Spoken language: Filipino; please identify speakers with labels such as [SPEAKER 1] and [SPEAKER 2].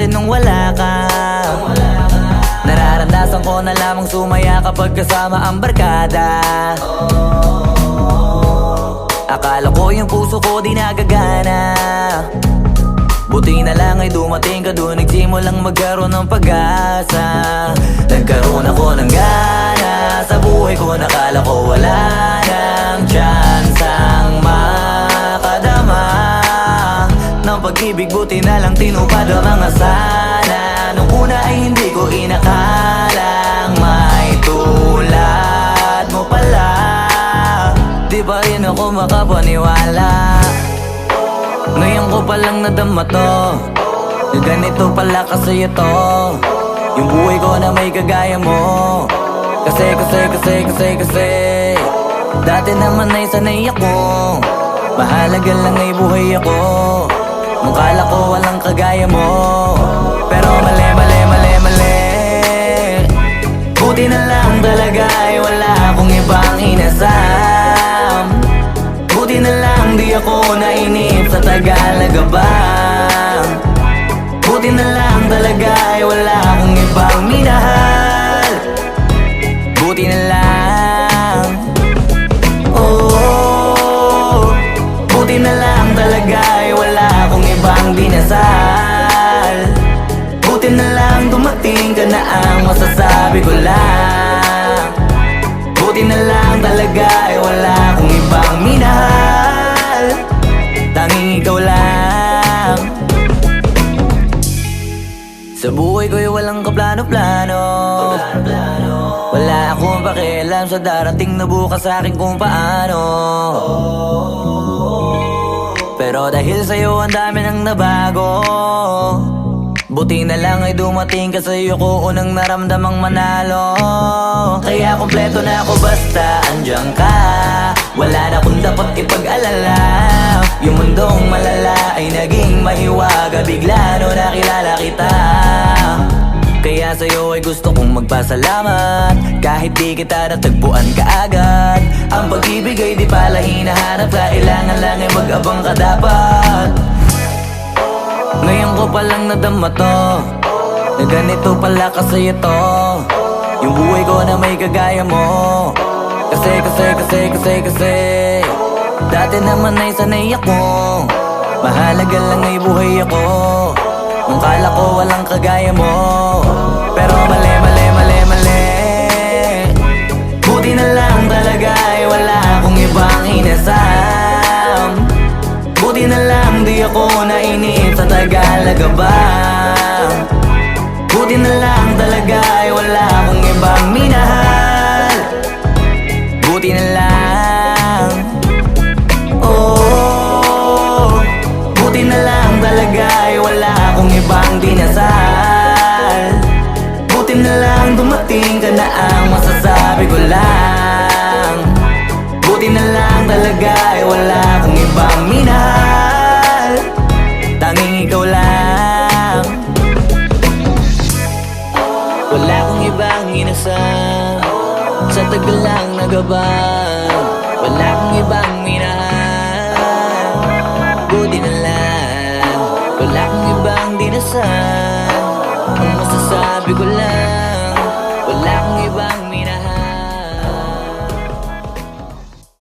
[SPEAKER 1] natin nung wala ka. Nararamdasan ko na lamang sumaya kapag kasama ang barkada. Akala ko yung puso ko di nagagana. Buti na lang ay dumating ka doon, nagsimulang magkaroon ng pag-asa. Nagkaroon ako ng gana sa buhay ko, nakala ko wala nang tsansang makadama ng pag-ibig. Buti na lang tinupad ang mga sana. Nung una ay hindi ko inakalang may tulad mo pala. Di ba rin ako makapaniwala? Ngayon ko palang nadama to, na ganito pala kasi ito yung buhay ko na may kagaya mo. Kasi dati naman ay sanay ako, mahalaga lang ay buhay ako. Nung kala ko walang kagaya mo, pero mali. Buti na lang talaga ay wala akong ibang inasam. Buti na lang di ako nainip sa Tagalaga ba. Buti na lang talaga ay wala akong ibang minahal. Buti na lang, oh, buti na lang talaga ay wala akong ibang dinasal. Buti na lang dumating ka na ang masasabi ko lang. Buti na lang talaga ay wala akong ibang minahal. Tanging ikaw lang. Sa buhay ko'y walang kaplano-plano. Wala akong pakialam sa darating na bukas sa akin kung paano. Pero dahil sa'yo ang dami nang nabago. Buti na lang ay dumating ka, sa'yo ko unang naramdamang manalo. Kaya kompleto na ako basta andyan ka. Wala na akong dapat ipag-alala. Yung mundong malala ay naging mahiwaga bigla no nakilala kita. Kaya sa'yo ay gusto kong magpasalamat, kahit di kita natagpuan kaagad. Ang pag-ibig ay di pala hinahanap, kailangan lang ay mag-abang ka dapat. Ngayon ko palang nadama to, na ganito pala kasi ito yung buhay ko na may kagaya mo. Kasi dati naman ay sanay ako, mahalaga lang ay buhay ako. Nung kala ko walang kagaya mo, pero mali. Buti na lang talaga ay wala akong ibang inasam. Buti na lang di ako nainip sa Tagalaga ba. Buti na lang talaga ay wala akong ibang minahal. Buti na lang, oh, buti na lang talaga ay wala akong ibang dinasal. Buti na lang dumating ka na ang masasabi ko lang. Buti na lang talaga ay wala akong ibang minahal. Tanging ikaw lang. Wala akong ibang inasam, sa tagal lang nagabang. Wala akong ibang minahal. Buti na lang, wala akong ibang dinasal. Ang masasabi ko lang,